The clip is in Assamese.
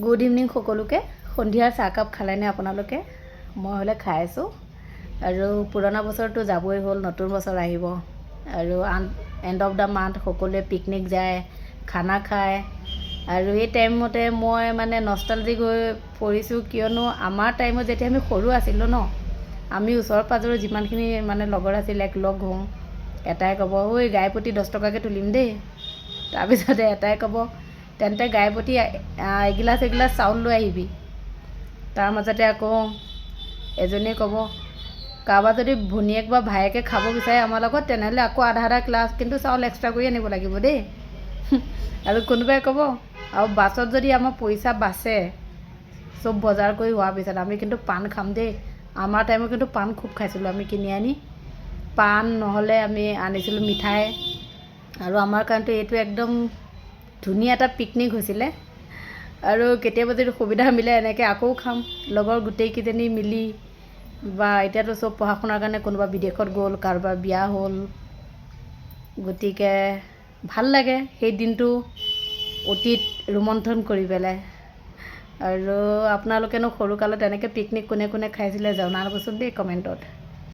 গুড ইভিনিং সকলোকে। সন্ধিয়াৰ চাহকাপ খালেনে আপোনালোকে? মই হ'লে খাই আছোঁ। আৰু পুৰণা বছৰটো যাবই হ'ল, নতুন বছৰ আহিব আৰু এণ্ড অফ দ্য মান্থ সকলোৱে পিকনিক যায়, খানা খায়। আৰু এই টাইমতে মই মানে নষ্টালজিক হৈ পৰিছোঁ, কিয়নো আমাৰ টাইমত যেতিয়া আমি সৰু আছিলোঁ ন, আমি ওচৰ পাজৰৰ যিমানখিনি মানে লগৰ আছিল এক লগ হওঁ, এটাই ক'ব ঐ গাই প্ৰতি 10 টকাকৈ তুলিম দেই। তাৰপিছতে এটাই ক'ব তেন্তে গাই প্ৰতি এগিলাচ চাউল লৈ আহিবি। তাৰ মাজতে আকৌ এজনীয়ে ক'ব কাৰোবাৰ যদি ভনীয়েক বা ভায়েকে খাব বিচাৰে আমাৰ লগত, তেনেহ'লে আকৌ আধা ক্লাছ কিন্তু চাউল এক্সট্ৰা কৰি আনিব লাগিব দেই। আৰু কোনোবাই ক'ব আৰু বাছত যদি আমাৰ পইচা বাচে, চব বজাৰ কৰি হোৱাৰ পিছত আমি কিন্তু পাণ খাম দেই। আমাৰ টাইমত কিন্তু পাণ খুব খাইছিলোঁ আমি কিনি আনি। পাণ নহ'লে আমি আনিছিলোঁ মিঠাই। আৰু আমাৰ কাৰণেতো এইটো একদম ধুনীয়া এটা পিকনিক হৈছিলে। আৰু কেতিয়াবা যদি সুবিধা মিলে এনেকৈ আকৌ খাম লগৰ গোটেইকেইজনী মিলি। বা এতিয়াতো চব পঢ়া শুনাৰ কাৰণে কোনোবা বিদেশত গ'ল, কাৰোবাৰ বিয়া হ'ল, গতিকে ভাল লাগে সেই দিনটো অতীত ৰোমন্থন কৰি পেলাই। আৰু আপোনালোকেনো সৰুকালত এনেকৈ পিকনিক কোনে কোনে খাইছিলে জনাবচোন দেই কমেণ্টত।